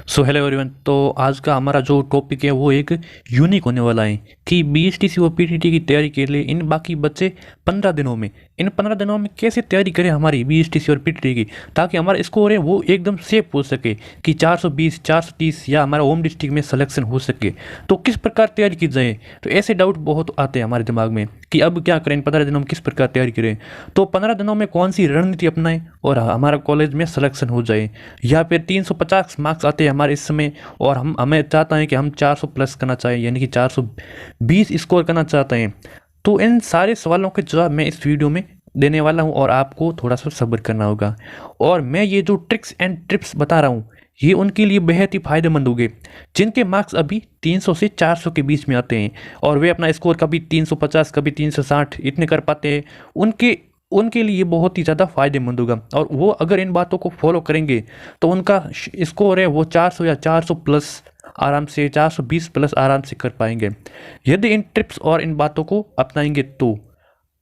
So hello everyone. तो आज का हमारा जो टॉपिक है वो एक यूनिक होने वाला है कि बीएसटीसी और पीटीटी की तैयारी के लिए इन बाकी बच्चे 15 दिनों में कैसे तैयारी करें हमारी बीएसटीसी और पीटीटी की, ताकि हमारा स्कोर है वो एकदम सेफ हो सके कि 420 430 या हमारा होम डिस्ट्रिक्ट में सिलेक्शन हो सके। तो किस प्रकार तैयारी की जाए, तो ऐसे डाउट बहुत आते हैं हमारे दिमाग में कि अब क्या करें, इन 15 दिनों में किस प्रकार तैयारी करें। तो 15 दिनों में कौन सी रणनीति अपनाएं और हमारा कॉलेज में सिलेक्शन हो जाए, या फिर 350 मार्क्स आते हैं हमारे इस समय और हमें चाहता है कि हम 400 प्लस करना चाहें, यानी कि 420 स्कोर करना चाहते हैं। तो इन सारे सवालों के जवाब मैं इस वीडियो में देने वाला हूं और आपको थोड़ा सा सब्र करना होगा। और मैं ये जो ट्रिक्स एंड टिप्स बता रहा हूँ ये उनके लिए बेहद ही फायदेमंद होंगे जिनके मार्क्स अभी 300 से 400 के बीच में आते हैं और वे अपना स्कोर कभी 350 कभी 360 इतने कर पाते हैं। उनके उनके लिए बहुत ही ज़्यादा फायदेमंद होगा और वो अगर इन बातों को फॉलो करेंगे तो उनका स्कोर है वो 400 या 400 प्लस आराम से, 420 प्लस आराम से कर पाएंगे यदि इन टिप्स और इन बातों को अपनाएंगे। तो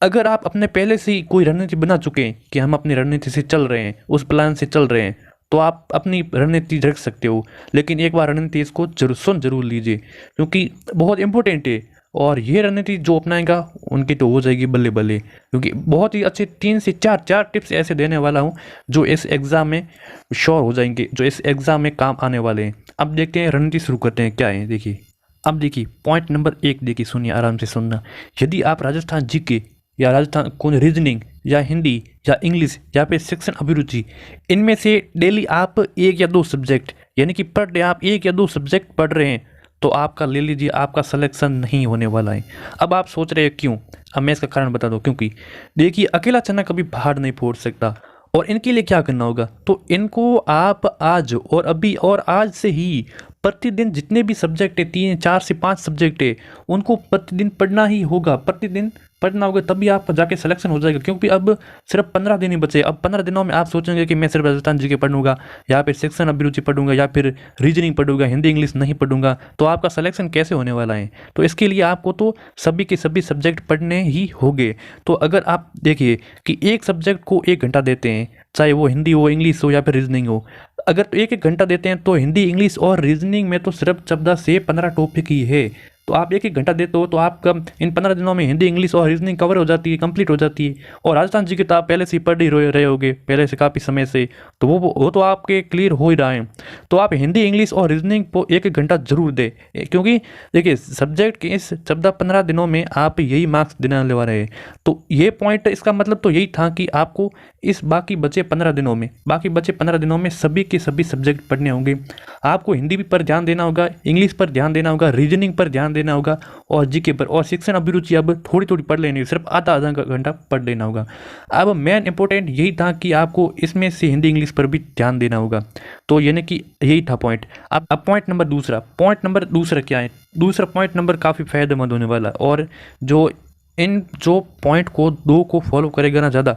अगर आप अपने पहले से ही कोई रणनीति बना चुके हैं कि हम अपनी रणनीति से चल रहे हैं, उस प्लान से चल रहे हैं, तो आप अपनी रणनीति रख सकते हो। लेकिन एक बार रणनीति इसको जरूर लीजिए क्योंकि बहुत इंपॉर्टेंट है और ये रणनीति जो अपनाएगा उनकी तो हो जाएगी बल्ले बल्ले, क्योंकि बहुत ही अच्छे 3 से 4 टिप्स ऐसे देने वाला हूँ जो इस एग्ज़ाम में श्योर हो जाएंगे, जो इस एग्ज़ाम में काम आने वाले हैं। अब देखते हैं रणनीति शुरू करते हैं क्या है। देखिए, अब देखिए पॉइंट नंबर 1, देखिए सुनिए आराम से सुनना। यदि आप राजस्थान जीके या राजस्थान कौन रीजनिंग या हिंदी या इंग्लिश या फिर सेक्शन अभिरुचि, इनमें से डेली आप 1 या 2 सब्जेक्ट यानी कि पर डे आप 1 या 2 सब्जेक्ट पढ़ रहे हैं तो आपका ले लीजिए आपका सिलेक्शन नहीं होने वाला है। अब आप सोच रहे हैं क्यों, अब मैं इसका कारण बता दूं। क्योंकि देखिए अकेला चना कभी पहाड़ नहीं फोड़ सकता और इनके लिए क्या करना होगा, तो इनको आप आज और अभी और आज से ही प्रतिदिन जितने भी सब्जेक्ट है 3 4 से 5 सब्जेक्ट है उनको प्रतिदिन पढ़ना ही होगा, प्रतिदिन पढ़ना होगा, तभी आपका जाके सिलेक्शन हो जाएगा। क्योंकि अब सिर्फ 15 दिन ही बचे। अब 15 दिनों में आप सोचेंगे कि मैं सिर्फ राजस्थान जीके पढ़ूंगा या फिर सेक्शन अभिरुचि पढ़ूंगा या फिर रीजनिंग पढ़ूंगा, हिंदी इंग्लिश नहीं पढ़ूंगा, तो आपका सिलेक्शन कैसे होने वाला है। तो इसके लिए आपको तो सभी के सभी सब्जेक्ट पढ़ने ही होंगे। तो अगर आप देखिए कि एक सब्जेक्ट को 1 घंटा देते हैं, चाहे वो हिंदी हो, इंग्लिश हो या फिर रीजनिंग हो, अगर तो 1 घंटा देते हैं तो हिंदी इंग्लिश और रीजनिंग में तो सिर्फ 14 से 15 टॉपिक ही है। तो आप 1 घंटा देते हो तो आपका इन 15 दिनों में हिंदी इंग्लिश और रीजनिंग कवर हो जाती है, कंप्लीट हो जाती है। और राजस्थान जी की तो आप पहले से ही पढ़ ही रहे होगे पहले से काफ़ी समय से, तो वो तो आपके क्लियर हो ही रहा है। तो आप हिंदी इंग्लिश और रीजनिंग को 1 घंटा जरूर दें, क्योंकि देखिए सब्जेक्ट के इस 14-15 दिनों में आप यही मार्क्स देने वाले हैं। तो ये पॉइंट, इसका मतलब तो यही था कि आपको इस बाकी बचे 15 दिनों में सभी के सभी सब्जेक्ट पढ़ने होंगे। आपको हिंदी भी पर ध्यान देना होगा, इंग्लिश पर ध्यान देना होगा, रीजनिंग पर ध्यान देना होगा और जीके पर। और सेक्शन अभिरुचि अब थोड़ी थोड़ी पढ़ लेनी, सिर्फ आधा घंटा पढ़ लेना होगा। अब मेन इंपॉर्टेंट यही था कि आपको इसमें से हिंदी इंग्लिश पर भी ध्यान देना होगा। तो यानी कि यही था पॉइंट। अब पॉइंट नंबर दूसरा क्या है। दूसरा पॉइंट नंबर काफ़ी फायदेमंद होने वाला, और जो पॉइंट को 2 को फॉलो करेगा ना ज़्यादा,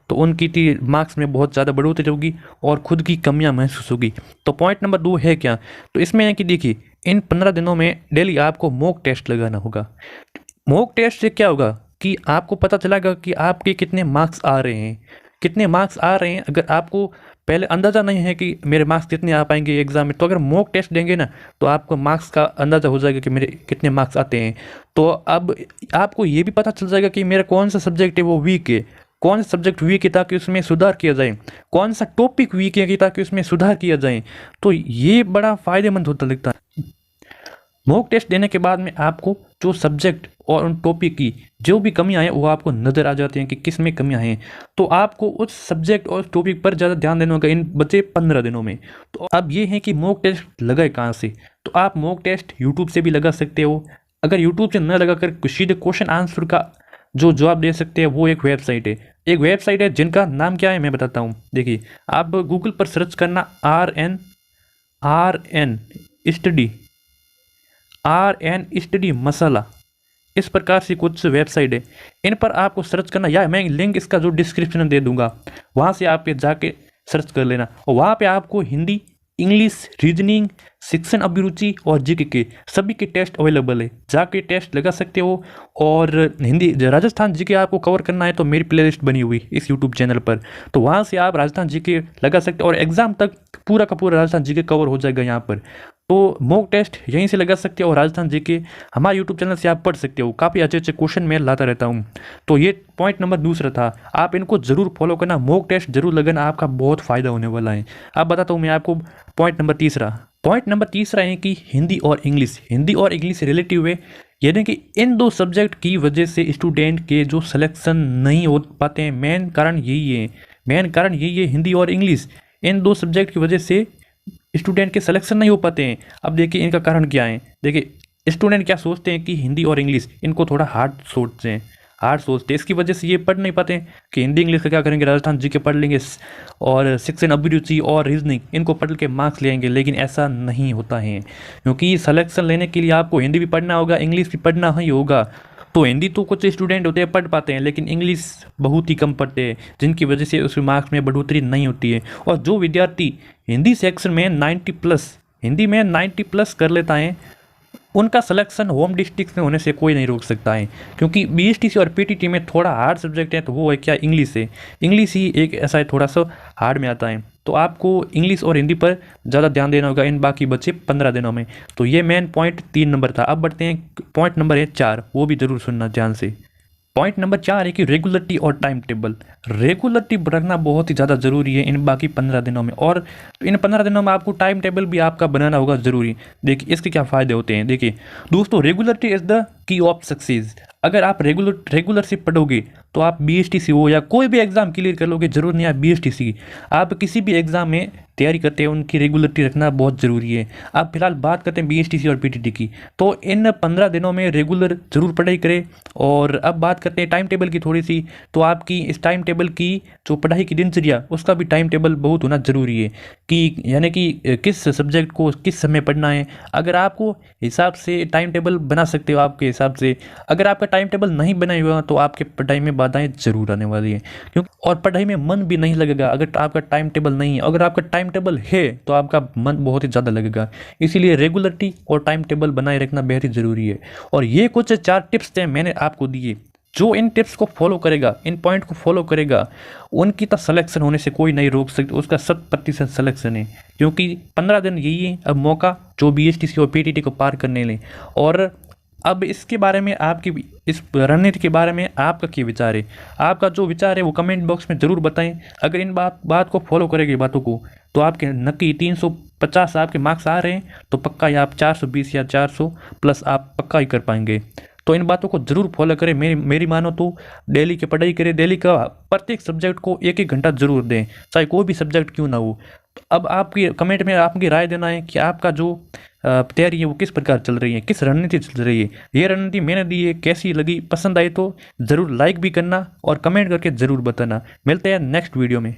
तो उनकी मार्क्स में बहुत ज़्यादा बढ़ोतरी होगी और खुद की कमियां महसूस होगी। तो पॉइंट नंबर 2 है क्या, तो इसमें है कि देखिए इन 15 दिनों में डेली आपको मॉक टेस्ट लगाना होगा। मॉक टेस्ट से क्या होगा कि आपको पता चलेगा कि आपके कितने मार्क्स आ रहे हैं। अगर आपको पहले अंदाज़ा नहीं है कि मेरे मार्क्स कितने आ पाएंगे एग्ज़ाम में, तो अगर मॉक टेस्ट देंगे ना तो आपको मार्क्स का अंदाज़ा हो जाएगा कि मेरे कितने मार्क्स आते हैं। तो अब आपको ये भी पता चल जाएगा कि मेरा कौन सा सब्जेक्ट है वो वीक है, कौन सा सब्जेक्ट वीक है ताकि उसमें सुधार किया जाए, कौन सा टॉपिक वीक है ताकि उसमें सुधार किया जाए। तो ये बड़ा फ़ायदेमंद होता लगता है। मॉक टेस्ट देने के बाद में आपको जो सब्जेक्ट और उन टॉपिक की जो भी कमियां हैं वो आपको नज़र आ जाती हैं कि किस में कमियां हैं। तो आपको उस सब्जेक्ट और टॉपिक पर ज़्यादा ध्यान देना होगा इन बचे 15 दिनों में। तो अब ये है कि मॉक टेस्ट लगाए कहाँ से, तो आप मॉक टेस्ट यूट्यूब से भी लगा सकते हो। अगर यूट्यूब से न लगाकर सीधे क्वेश्चन आंसर का जो जवाब दे सकते हैं वो एक वेबसाइट है जिनका नाम क्या है मैं बताता हूँ। देखिए आप गूगल पर सर्च करना RN स्टडी मसाला, इस प्रकार से कुछ वेबसाइट है, इन पर आपको सर्च करना, या मैं लिंक इसका जो डिस्क्रिप्शन में दे दूंगा, वहाँ से आप जाके सर्च कर लेना। और वहाँ पे आपको हिंदी इंग्लिश, रीजनिंग, शिक्षण अभिरुचि और जीके के सभी के टेस्ट अवेलेबल है, जाके टेस्ट लगा सकते हो। और हिंदी राजस्थान जीके आपको कवर करना है तो मेरी प्लेलिस्ट बनी हुई इस यूट्यूब चैनल पर, तो वहाँ से आप राजस्थान जीके लगा सकते हो और एग्जाम तक पूरा का पूरा राजस्थान जीके कवर हो जाएगा यहाँ पर। तो मॉक टेस्ट यहीं से लगा सकते हो और राजस्थान जीके हमारे यूट्यूब चैनल से आप पढ़ सकते हो। काफ़ी अच्छे अच्छे क्वेश्चन मैं लाता रहता हूँ। तो ये पॉइंट नंबर दूसरा था, आप इनको जरूर फॉलो करना, मॉक टेस्ट जरूर लगाना, आपका बहुत फ़ायदा होने वाला है। अब बताता हूँ मैं आपको पॉइंट नंबर तीसरा। पॉइंट नंबर तीसरा है कि हिंदी और इंग्लिश रिलेटिव है, यानी कि इन दो सब्जेक्ट की वजह से स्टूडेंट के जो सिलेक्शन नहीं हो पाते हैं, मेन कारण यही है हिंदी और इंग्लिश, इन दो सब्जेक्ट की वजह से स्टूडेंट के सिलेक्शन नहीं हो पाते हैं। अब देखिए इनका कारण क्या है। देखिए स्टूडेंट क्या सोचते हैं कि हिंदी और इंग्लिश इनको थोड़ा हार्ड सोचते हैं, इसकी वजह से ये पढ़ नहीं पाते हैं कि हिंदी इंग्लिश का क्या करेंगे, राजस्थान जी के पढ़ लेंगे और शिक्षण अभिरुचि और रीजनिंग इनको पढ़ के मार्क्स ले आएंगे। लेकिन ऐसा नहीं होता है, क्योंकि सिलेक्शन लेने के लिए आपको हिंदी भी पढ़ना होगा, इंग्लिश भी पढ़ना ही होगा। तो हिंदी तो कुछ स्टूडेंट होते हैं पढ़ पाते हैं, लेकिन इंग्लिश बहुत ही कम पढ़ते हैं, जिनकी वजह से उसके मार्क्स में बढ़ोतरी नहीं होती है। और जो विद्यार्थी हिंदी सेक्शन में 90 प्लस, हिंदी में 90 प्लस कर लेता है, उनका सिलेक्शन होम डिस्ट्रिक्ट में होने से कोई नहीं रोक सकता है। क्योंकि बीएसटीसी और पीटीटी में थोड़ा हार्ड सब्जेक्ट है, तो वो है क्या, इंग्लिश है। इंग्लिश ही एक ऐसा है थोड़ा सा हार्ड में आता है, तो आपको इंग्लिश और हिंदी पर ज़्यादा ध्यान देना होगा इन बाकी बचे 15 दिनों में। तो ये मेन पॉइंट 3 नंबर था। अब बढ़ते हैं पॉइंट नंबर है 4, वो भी ज़रूर सुनना ध्यान से। पॉइंट नंबर 4 है कि रेगुलरिटी और टाइम टेबल। रेगुलरिटी रखना बहुत ही ज़्यादा ज़रूरी है इन बाकी 15 दिनों में, और इन 15 दिनों में आपको टाइम टेबल भी आपका बनाना होगा ज़रूरी। देखिए इसके क्या फ़ायदे होते हैं। देखिए दोस्तों, regularity is the key of success. अगर आप रेगुलर से पढ़ोगे तो आप बीएसटीसी हो या कोई भी एग्ज़ाम क्लियर कर लोगे। जरूर नहीं आप बीएसटीसी, आप किसी भी एग्ज़ाम में तैयारी करते हैं उनकी रेगुलरिटी रखना बहुत ज़रूरी है। आप फिलहाल बात करते हैं बीएसटीसी और पीटीटी की, तो इन 15 दिनों में रेगुलर ज़रूर पढ़ाई करें। और अब बात करते हैं टाइम टेबल की थोड़ी सी, तो आपकी इस टाइम टेबल की जो पढ़ाई की दिनचर्या, उसका भी टाइम टेबल बहुत होना ज़रूरी है कि यानी कि किस सब्जेक्ट को किस समय पढ़ना है। अगर आपको हिसाब से टाइम टेबल बना सकते हो आपके हिसाब से, अगर आपका टाइम टेबल नहीं बनाया हुआ तो आपके पढ़ाई में बाधाएं जरूर आने वाली है, क्योंकि और पढ़ाई में मन भी नहीं लगेगा अगर आपका टाइम टेबल नहीं है। अगर आपका टाइम टेबल है तो आपका मन बहुत ही ज़्यादा लगेगा। इसीलिए रेगुलरिटी और टाइम टेबल बनाए रखना बेहद ही ज़रूरी है। और ये कुछ 4 टिप्स थे मैंने आपको दिए, जो इन टिप्स को फॉलो करेगा, इन पॉइंट को फॉलो करेगा, उनकी तो सिलेक्शन होने से कोई नहीं रोक सकता, उसका 100% सिलेक्शन है। क्योंकि 15 दिन यही है अब मौका जो बीएसटीसी और पीटीटी को पार करने लें। और अब इसके बारे में आपकी इस रणनीति के बारे में आपका क्या विचार है? आपका जो विचार है वो कमेंट बॉक्स में ज़रूर बताएं। अगर इन बात को फॉलो करेंगे बातों को, तो आपके नक्की 350 आपके मार्क्स आ रहे हैं, तो पक्का या आप 420 या 400 प्लस आप पक्का ही कर पाएंगे। तो इन बातों को ज़रूर फॉलो करें। मेरी मानो तो डेली की पढ़ाई करें, डेली का प्रत्येक सब्जेक्ट को 1-1 घंटा जरूर दें, चाहे कोई भी सब्जेक्ट क्यों ना हो। तो अब आपकी कमेंट में आपकी राय देना है कि आपका जो तैयारी है वो किस प्रकार चल रही है, किस रणनीति चल रही है। ये रणनीति मैंने दी है, कैसी लगी, पसंद आई तो ज़रूर लाइक भी करना और कमेंट करके ज़रूर बताना। मिलते हैं नेक्स्ट वीडियो में।